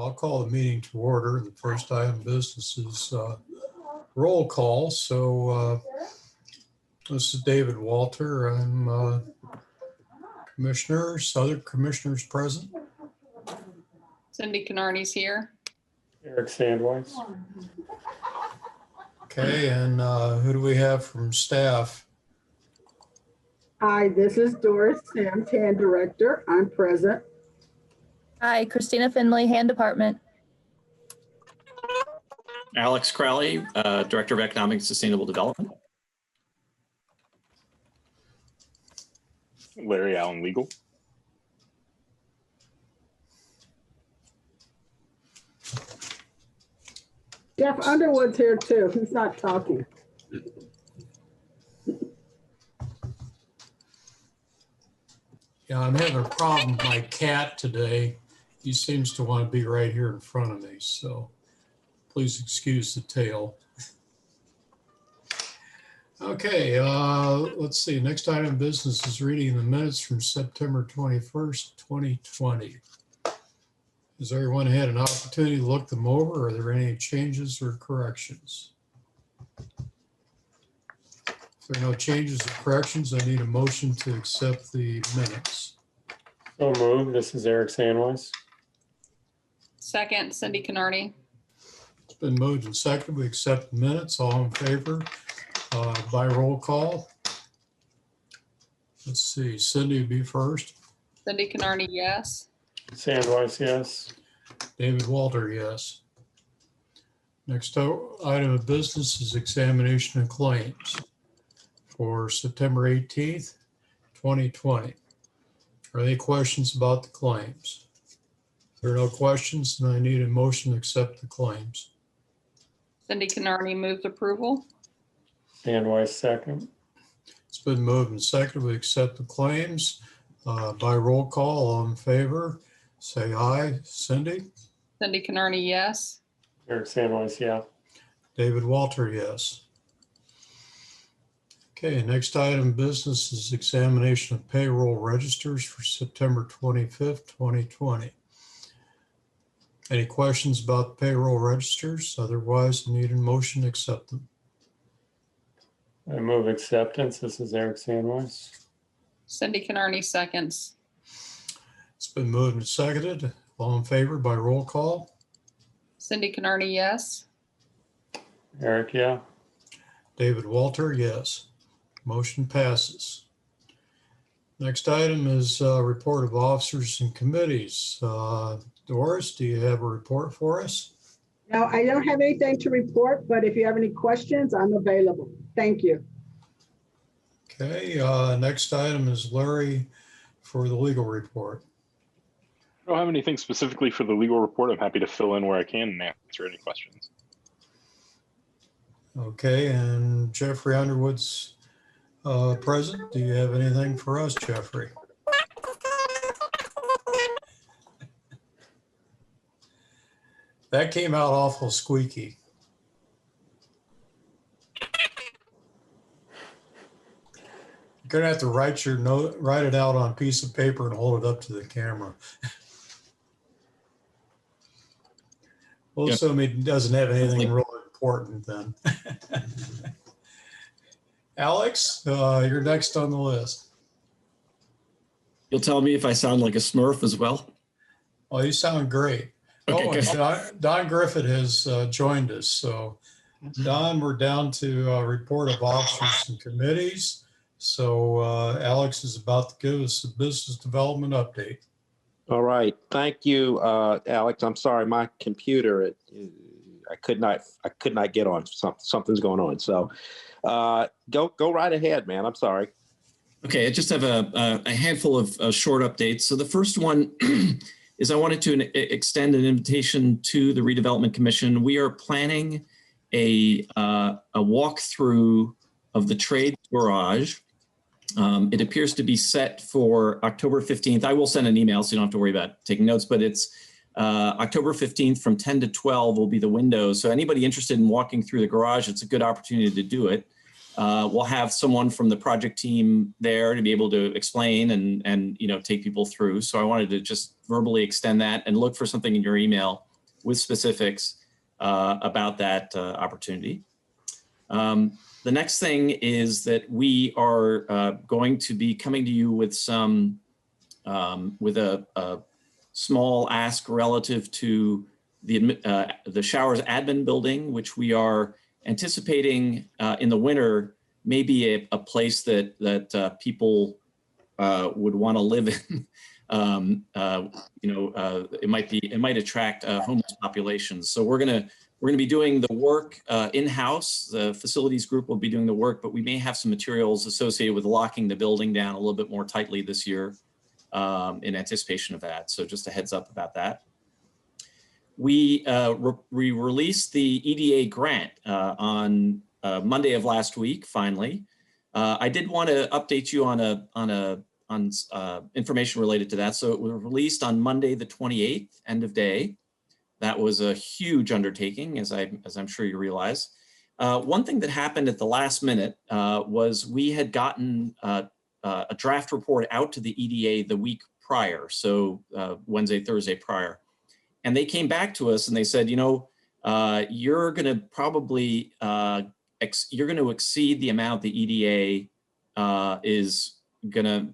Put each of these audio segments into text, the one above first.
I'll call the meeting to order. The first item of business is roll call. So this is David Walter. I'm commissioners, other commissioners present. Cindy Canarney's here. Eric Sandweiss. Okay, and who do we have from staff? Hi, this is Doris Samtan, Director. I'm present. Hi, Christina Finley, Hand Department. Alex Crowley, Director of Economic and Sustainable Development. Larry Allen, Legal. Jeff Underwood's here too. He's not talking. Yeah, I'm having a problem with my cat today. He seems to want to be right here in front of me, so please excuse the tail. Okay, let's see. Next item of business is reading the minutes from September 21st, 2020. Has everyone had an opportunity to look them over? Are there any changes or corrections? If there are no changes or corrections, I need a motion to accept the minutes. So moved. This is Eric Sandweiss. Second, Cindy Canarney. It's been moved and seconded. We accept the minutes. All in favor by roll call. Let's see, Cindy would be first. Cindy Canarney, yes. Sandweiss, yes. David Walter, yes. Next item of business is examination of claims for September 18th, 2020. Are there any questions about the claims? If there are no questions, then I need a motion to accept the claims. Cindy Canarney moves approval. Sandweiss, second. It's been moved and seconded. We accept the claims by roll call. All in favor, say aye. Cindy? Cindy Canarney, yes. Eric Sandweiss, yeah. David Walter, yes. Okay, next item of business is examination of payroll registers for September 25th, 2020. Any questions about the payroll registers? Otherwise, I need a motion to accept them. I move acceptance. This is Eric Sandweiss. Cindy Canarney seconds. It's been moved and seconded. All in favor by roll call? Cindy Canarney, yes. Eric, yeah. David Walter, yes. Motion passes. Next item is report of officers and committees. Doris, do you have a report for us? No, I don't have anything to report, but if you have any questions, I'm available. Thank you. Okay, next item is Larry for the legal report. I don't have anything specifically for the legal report. I'm happy to fill in where I can and answer any questions. Okay, and Jeffrey Underwood's present. Do you have anything for us, Jeffrey? That came out awful squeaky. You're gonna have to write your note, write it out on a piece of paper and hold it up to the camera. We'll assume he doesn't have anything really important then. Alex, you're next on the list. You'll tell me if I sound like a Smurf as well. Oh, you sound great. Okay, and Don Griffith has joined us. So Don, we're down to report of officers and committees. So Alex is about to give us a business development update. All right, thank you, Alex. I'm sorry, my computer, I could not get on. Something's going on. So go right ahead, man. I'm sorry. Okay, I just have a handful of short updates. So the first one is I wanted to extend an invitation to the Redevelopment Commission. We are planning a walkthrough of the trade garage. It appears to be set for October 15th. I will send an email so you don't have to worry about taking notes, but it's October 15th from 10 to 12 will be the window. So anybody interested in walking through the garage, it's a good opportunity to do it. We'll have someone from the project team there to be able to explain and take people through. So I wanted to just verbally extend that and look for something in your email with specifics about that opportunity. The next thing is that we are going to be coming to you with some with a small ask relative to the Showers admin building, which we are anticipating in the winter may be a place that people would want to live in. It might attract homeless populations. So we're gonna be doing the work in-house. The facilities group will be doing the work, but we may have some materials associated with locking the building down a little bit more tightly this year in anticipation of that. So just a heads up about that. We released the EDA grant on Monday of last week. Finally, I did want to update you on information related to that. So it was released on Monday the 28th, end of day. That was a huge undertaking, as I'm sure you realize. One thing that happened at the last minute was we had gotten a draft report out to the EDA the week prior, so Wednesday, Thursday prior. And they came back to us and they said, you're going to probably, you're going to exceed the amount the EDA is going to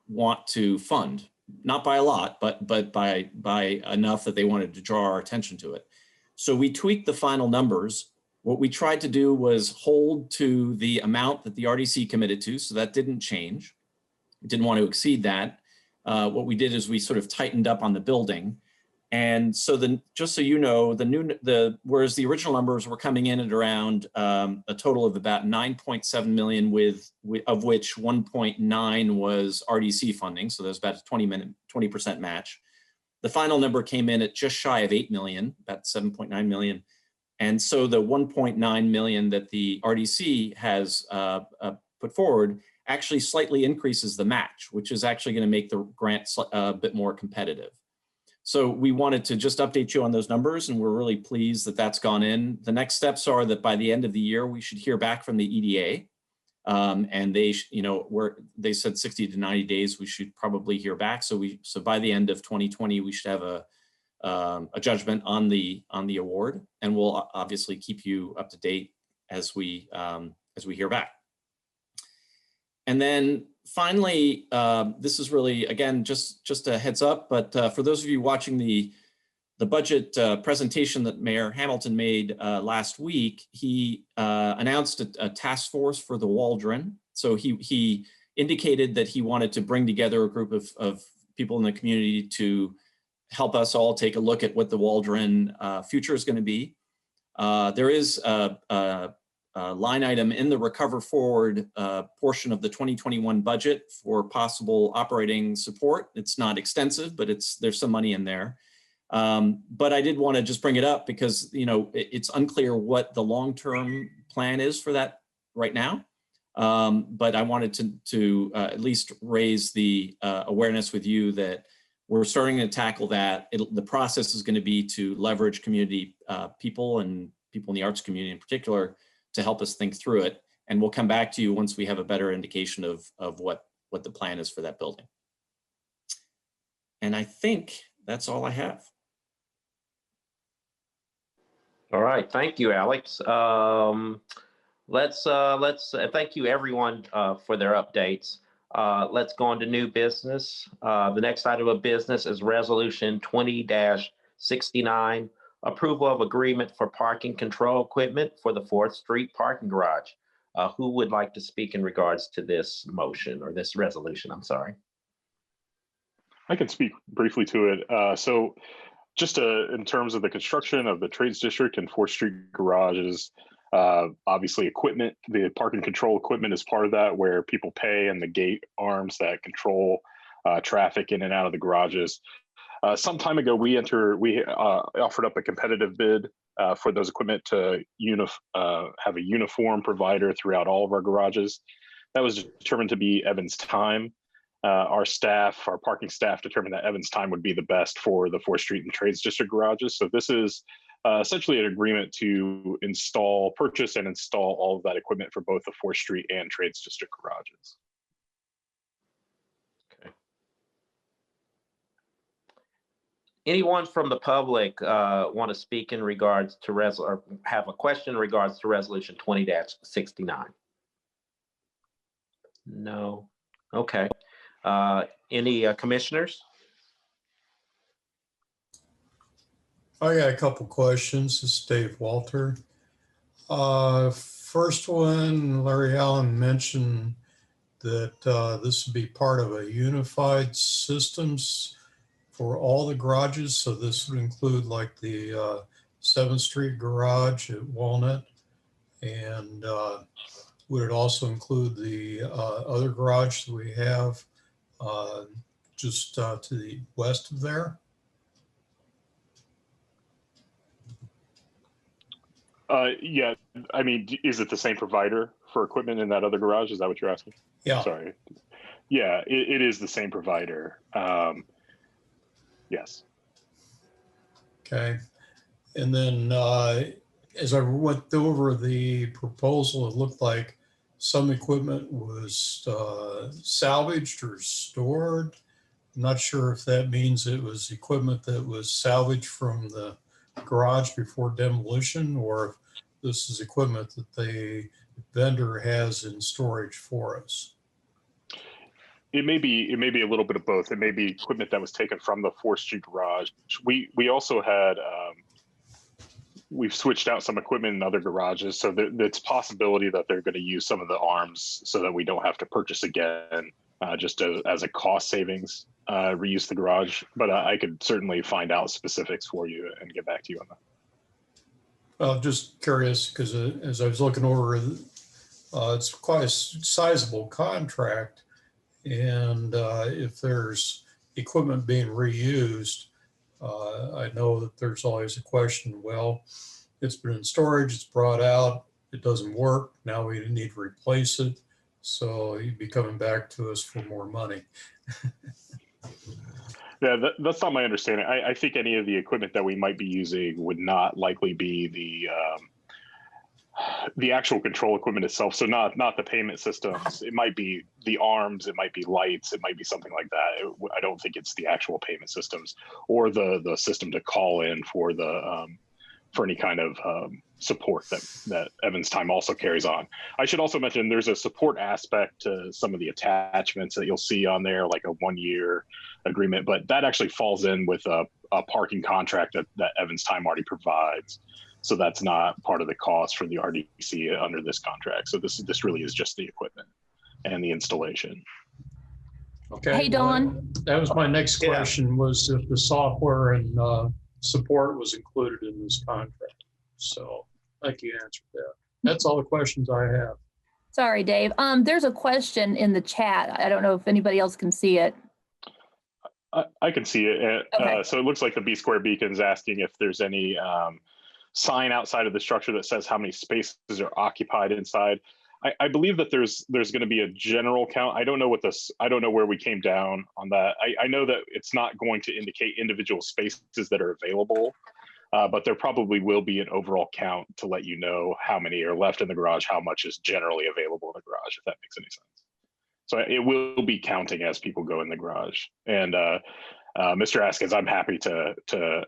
want to fund. Not by a lot, but by enough that they wanted to draw our attention to it. So we tweaked the final numbers. What we tried to do was hold to the amount that the RDC committed to, so that didn't change. We didn't want to exceed that. What we did is we sort of tightened up on the building. And so just so you know, whereas the original numbers were coming in at around a total of about 9.7 million, of which 1.9 was RDC funding, so there's about a 20% match. The final number came in at just shy of 8 million, about 7.9 million. And so the 1.9 million that the RDC has put forward actually slightly increases the match, which is actually going to make the grant a bit more competitive. So we wanted to just update you on those numbers, and we're really pleased that that's gone in. The next steps are that by the end of the year, we should hear back from the EDA. And they said 60 to 90 days, we should probably hear back. So by the end of 2020, we should have a judgment on the award, and we'll obviously keep you up to date as we hear back. And then finally, this is really, again, just a heads up, but for those of you watching the budget presentation that Mayor Hamilton made last week, he announced a task force for the Waldron. So he indicated that he wanted to bring together a group of people in the community to help us all take a look at what the Waldron future is going to be. There is a line item in the Recover Forward portion of the 2021 budget for possible operating support. It's not extensive, but there's some money in there. But I did want to just bring it up because it's unclear what the long-term plan is for that right now. But I wanted to at least raise the awareness with you that we're starting to tackle that. The process is going to be to leverage community people and people in the arts community in particular to help us think through it. And we'll come back to you once we have a better indication of what the plan is for that building. And I think that's all I have. All right, thank you, Alex. Let's thank you everyone for their updates. Let's go on to new business. The next item of business is Resolution 20-69, approval of agreement for parking control equipment for the 4th Street parking garage. Who would like to speak in regards to this motion or this resolution? I'm sorry. I can speak briefly to it. So just in terms of the construction of the Trades District and 4th Street garages, obviously equipment, the parking control equipment is part of that, where people pay, and the gate arms that control traffic in and out of the garages. Some time ago, we offered up a competitive bid for those equipment to have a uniform provider throughout all of our garages. That was determined to be Evans Time. Our parking staff determined that Evans Time would be the best for the 4th Street and Trades District garages. So this is essentially an agreement to purchase and install all of that equipment for both the 4th Street and Trades District garages. Anyone from the public want to speak in regards to or have a question in regards to resolution 20-69? No. Okay. Any commissioners? I got a couple questions. This is Dave Walter. First one, Larry Allen mentioned that this would be part of a unified systems for all the garages. So this would include like the 7th Street garage at Walnut. And would it also include the other garage that we have just to the west of there? Yeah, I mean, is it the same provider for equipment in that other garage? Is that what you're asking? Yeah. Sorry. Yeah, it is the same provider. Yes. Okay. And then as I went over the proposal, it looked like some equipment was salvaged or stored. I'm not sure if that means it was equipment that was salvaged from the garage before demolition, or if this is equipment that the vendor has in storage for us. It may be a little bit of both. It may be equipment that was taken from the 4th Street garage. We also had we've switched out some equipment in other garages, so it's a possibility that they're going to use some of the arms so that we don't have to purchase again, just as a cost savings, reuse the garage. But I could certainly find out specifics for you and get back to you on that. Well, just curious, because as I was looking over, it's quite a sizable contract. And if there's equipment being reused, I know that there's always a question, well, it's been in storage, it's brought out, it doesn't work, now we need to replace it. So you'd be coming back to us for more money. Yeah, that's not my understanding. I think any of the equipment that we might be using would not likely be the actual control equipment itself. So not the payment systems. It might be the arms, it might be lights, it might be something like that. I don't think it's the actual payment systems or the system to call in for the for any kind of support that Evans Time also carries on. I should also mention there's a support aspect to some of the attachments that you'll see on there, like a 1-year agreement, but that actually falls in with a parking contract that Evans Time already provides. So that's not part of the cost for the RDC under this contract. So this really is just the equipment and the installation. Okay. Hey, Dawn. That was my next question, was if the software and support was included in this contract. So I think you answered that. That's all the questions I have. Sorry, Dave. There's a question in the chat. I don't know if anybody else can see it. I can see it. Okay. So it looks like the B Square Beacon's asking if there's any sign outside of the structure that says how many spaces are occupied inside. I believe that there's going to be a general count. I don't know where we came down on that. I know that it's not going to indicate individual spaces that are available, but there probably will be an overall count to let you know how many are left in the garage, how much is generally available in the garage, if that makes any sense. So it will be counting as people go in the garage. And Mr. Askins, I'm happy to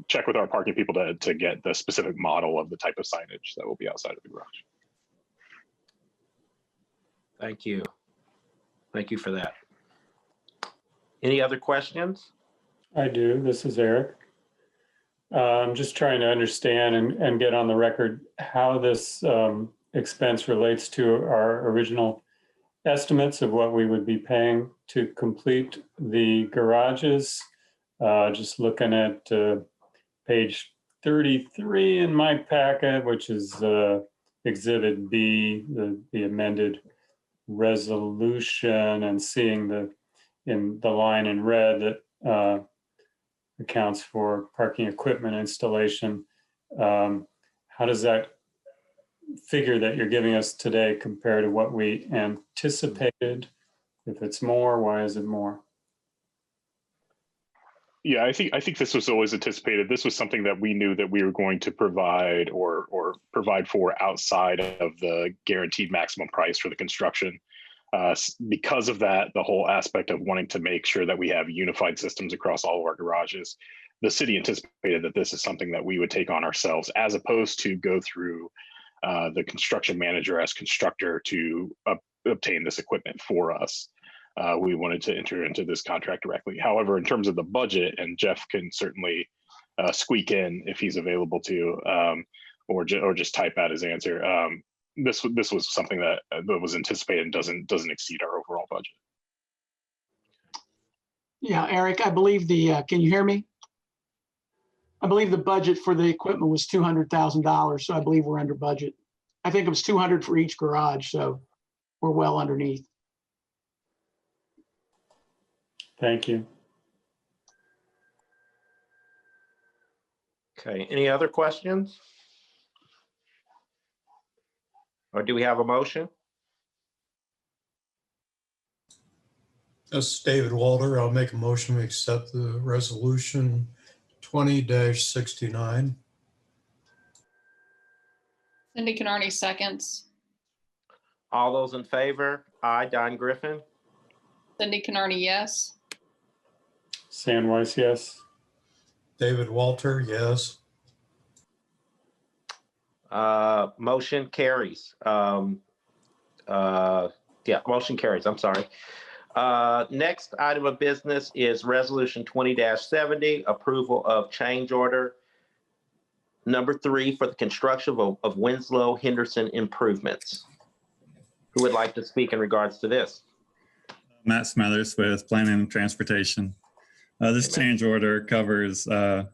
check with our parking people to get the specific model of the type of signage that will be outside of the garage. Thank you. Thank you for that. Any other questions? I do. This is Eric. I'm just trying to understand and get on the record how this expense relates to our original estimates of what we would be paying to complete the garages. Just looking at page 33 in my packet, which is Exhibit B, the amended resolution, and seeing in the line in red that accounts for parking equipment installation. How does that figure that you're giving us today compare to what we anticipated? If it's more, why is it more? Yeah, I think this was always anticipated. This was something that we knew that we were going to provide or provide for outside of the guaranteed maximum price for the construction. Because of that, the whole aspect of wanting to make sure that we have unified systems across all of our garages, the city anticipated that this is something that we would take on ourselves, as opposed to go through the construction manager as constructor to obtain this equipment for us. We wanted to enter into this contract directly. However, in terms of the budget, and Jeff can certainly squeak in if he's available to, or just type out his answer. This was something that was anticipated and doesn't exceed our overall budget. Yeah, Eric, I believe can you hear me? I believe the budget for the equipment was $200,000, so I believe we're under budget. I think it was 200 for each garage, so we're well underneath. Thank you. Okay, any other questions? Or do we have a motion? This is David Walter. I'll make a motion to accept the resolution 20-69. Cindy Canarney seconds. All those in favor? Aye, Don Griffin. Cindy Canarney, yes. Sam Weiss, yes. David Walter, yes. Motion carries. Yeah, motion carries. I'm sorry. Next item of business is resolution 20-70, approval of change order number 3 for the construction of Winslow Henderson improvements. Who would like to speak in regards to this? Matt Smathers with Planning and Transportation. This change order covers a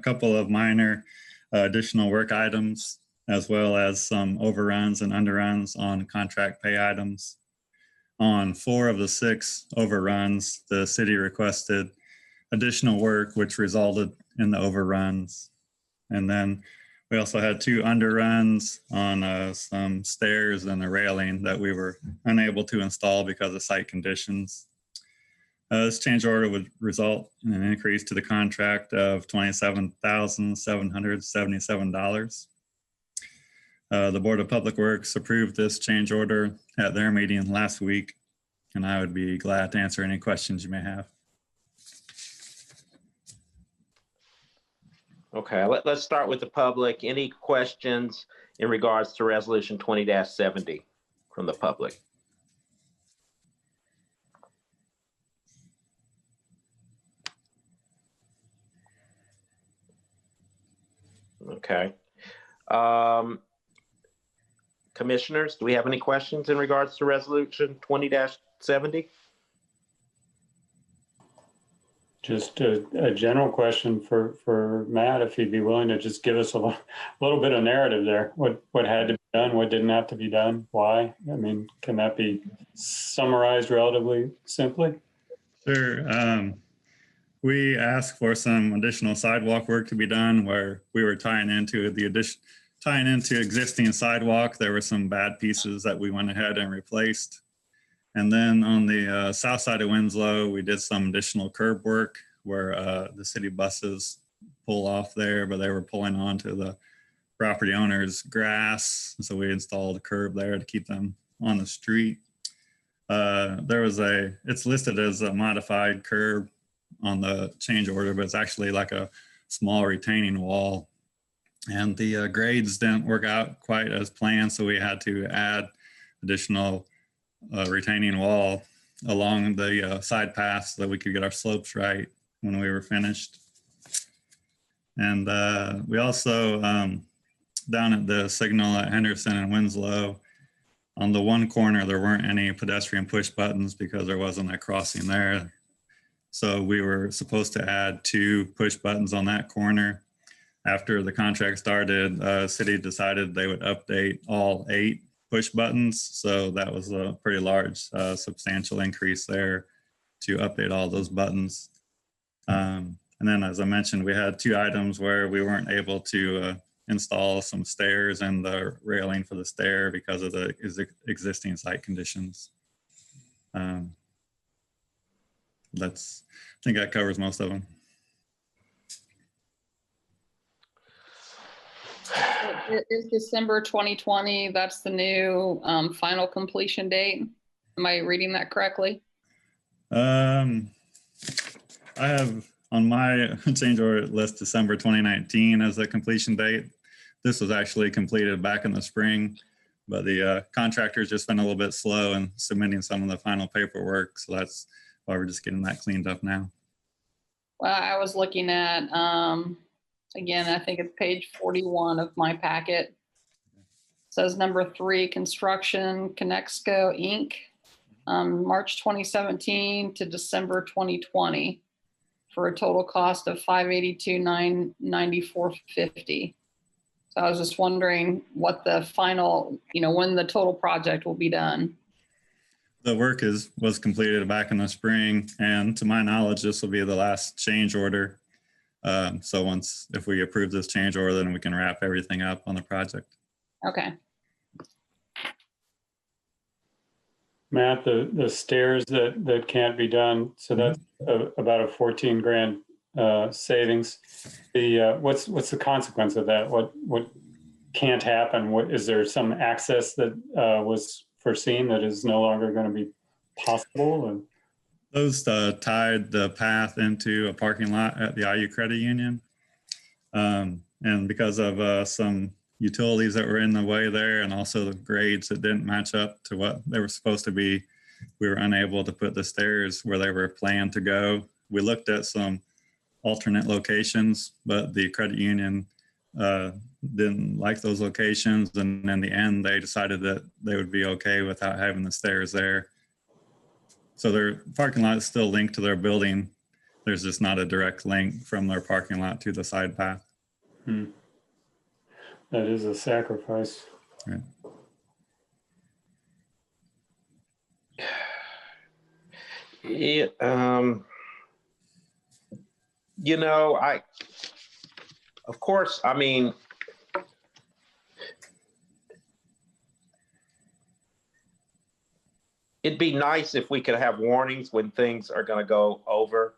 couple of minor additional work items, as well as some overruns and underruns on contract pay items. On 4 of the 6 overruns, the city requested additional work, which resulted in the overruns. And then we also had 2 underruns on some stairs and a railing that we were unable to install because of site conditions. This change order would result in an increase to the contract of $27,777. The Board of Public Works approved this change order at their meeting last week, and I would be glad to answer any questions you may have. Okay, let's start with the public. Any questions in regards to resolution 20-70 from the public? Okay. Commissioners, do we have any questions in regards to resolution 20-70? Just a general question for Matt, if he'd be willing to just give us a little bit of narrative there. What had to be done, what didn't have to be done, why? I mean, can that be summarized relatively simply? Sure. We asked for some additional sidewalk work to be done where we were tying into existing sidewalk. There were some bad pieces that we went ahead and replaced. And then on the south side of Winslow, we did some additional curb work where the city buses pull off there, but they were pulling onto the property owner's grass. So we installed a curb there to keep them on the street. It's listed as a modified curb on the change order, but it's actually like a small retaining wall. And the grades didn't work out quite as planned, so we had to add additional retaining wall along the side paths so that we could get our slopes right when we were finished. And we also, down at the signal at Henderson and Winslow, on the one corner, there weren't any pedestrian push buttons because there wasn't a crossing there. So we were supposed to add 2 push buttons on that corner. After the contract started, city decided they would update all 8 push buttons. So that was a pretty large, substantial increase there to update all those buttons. And then, as I mentioned, we had 2 items where we weren't able to install some stairs and the railing for the stair because of the existing site conditions. I think that covers most of them. It is December 2020. That's the new final completion date. Am I reading that correctly? I have On my change order, it lists December 2019 as the completion date. This was actually completed back in the spring, but the contractor's just been a little bit slow in submitting some of the final paperwork. So that's why we're just getting that cleaned up now. Well, I was looking at, again, I think it's page 41 of my packet. It says number 3, construction, Connexco Inc., March 2017 to December 2020 for a total cost of $582,994.50. So I was just wondering what the final, when the total project will be done. The work was completed back in the spring, and to my knowledge, this will be the last change order. So if we approve this change order, then we can wrap everything up on the project. Okay. Matt, the stairs that can't be done, so that's about a 14 grand savings. What's the consequence of that? What can't happen? Is there some access that was foreseen that is no longer going to be possible? And those tied the path into a parking lot at the IU Credit Union, and because of some utilities that were in the way there, and also the grades that didn't match up to what they were supposed to be, we were unable to put the stairs where they were planned to go. We looked at some alternate locations, but the credit union didn't like those locations, and in the end they decided that they would be okay without having the stairs there. So their parking lot is still linked to their building. There's just not a direct link from their parking lot to the side path. That is a sacrifice. Right. Yeah, of course, I mean, it'd be nice if we could have warnings when things are going to go over,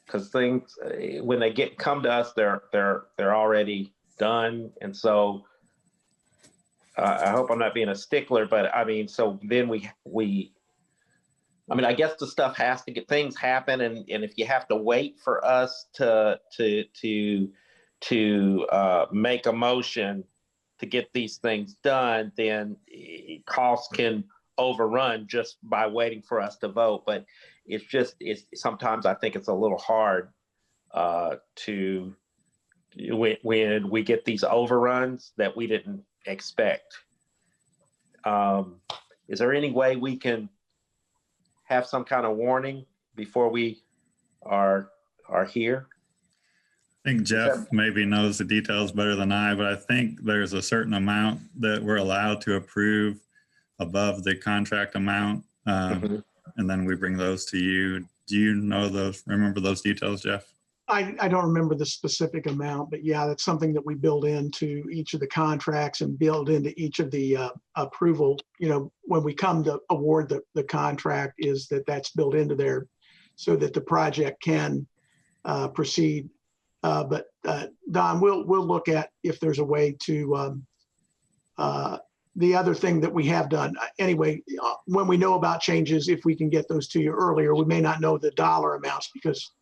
because things, when they come to us, they're already done. And so I hope I'm not being a stickler, but I mean, so then I guess the stuff has to things happen. And if you have to wait for us to make a motion to get these things done, then costs can overrun just by waiting for us to vote. But it's sometimes I think it's a little hard when we get these overruns that we didn't expect. Is there any way we can have some kind of warning before we are here? I think Jeff maybe knows the details better than I, but I think there's a certain amount that we're allowed to approve above the contract amount. And then we bring those to you. Do you remember those details, Jeff? I don't remember the specific amount, but yeah, that's something that we build into each of the contracts and build into each of the approval. When we come to award the contract, is that's built into there so that the project can proceed. But Don, we'll look at if there's a way to, the other thing that we have done, anyway, when we know about changes, if we can get those to you earlier, we may not know the dollar amounts because,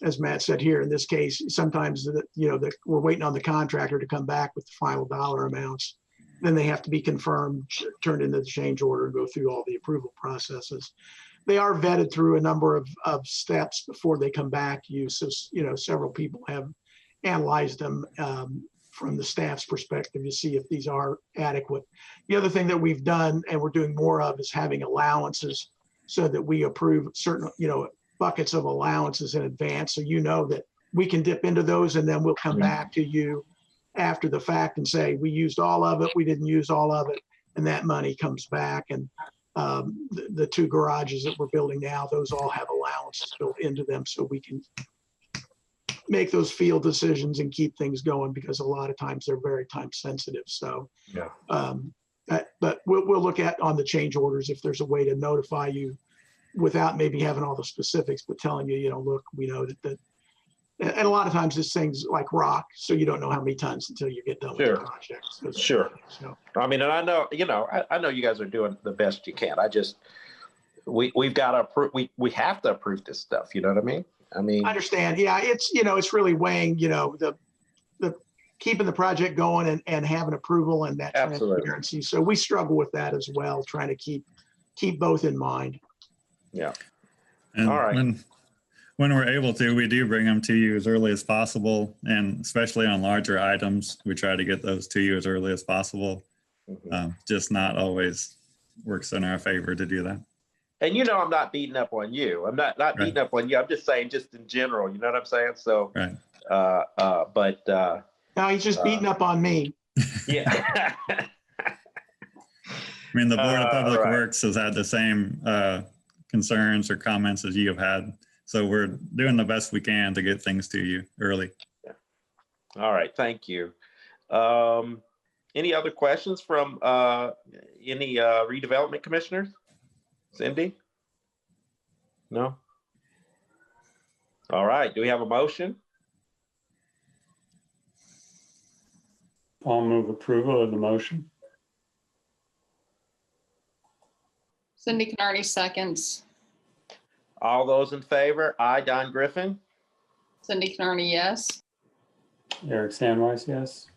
as Matt said here, in this case, sometimes we're waiting on the contractor to come back with the final dollar amounts. Then they have to be confirmed, turned into the change order, and go through all the approval processes. They are vetted through a number of steps before they come back to you. So, several people have analyzed them from the staff's perspective to see if these are adequate. The other thing that we've done, and we're doing more of, is having allowances so that we approve certain, buckets of allowances in advance. So that we can dip into those, and then we'll come back to you after the fact and say, we used all of it, we didn't use all of it, and that money comes back. And the 2 garages that we're building now, those all have allowances built into them, so we can make those field decisions and keep things going, because a lot of times they're very time sensitive. So, but we'll look at on the change orders if there's a way to notify you without maybe having all the specifics, but telling you, look, we know that, and a lot of times this thing's like rock, so you don't know how many tons until you get done with the project. Sure. So, I mean, and I know, I know you guys are doing the best you can. I just, we've got to approve, we have to approve this stuff. You know what I mean? I mean, I understand. Yeah, it's really weighing, the keeping the project going and having approval and that Absolutely. transparency. So we struggle with that as well, trying to keep both in mind. yeah. And All right. when we're able to, we do bring them to you as early as possible. And especially on larger items, we try to get those to you as early as possible. Just not always works in our favor to do that. And I'm not beating up on you. I'm not beating up on you. I'm just saying, just in general. You know what I'm saying? So, Right. but No, he's just beating up on me. yeah. I mean, the Board of Public right. Works has had the same concerns or comments as you have had. So we're doing the best we can to get things to you early. Yeah. All right. Thank you. Any other questions from any redevelopment commissioners? Cindy? No? All right. Do we have a motion? I'll move approval of the motion. Cindy Canardi seconds. All those in favor? Aye, Don Griffin. Cindy Canardi, yes. Eric Sandweiss, yes.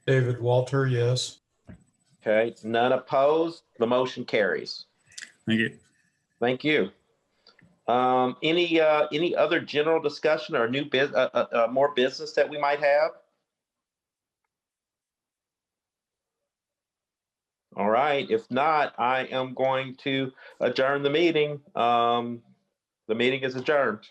David Walter, yes. Okay. None opposed. The motion carries. Thank you. Thank you. Any other general discussion or new more business that we might have? All right. If not, I am going to adjourn the meeting. The meeting is adjourned.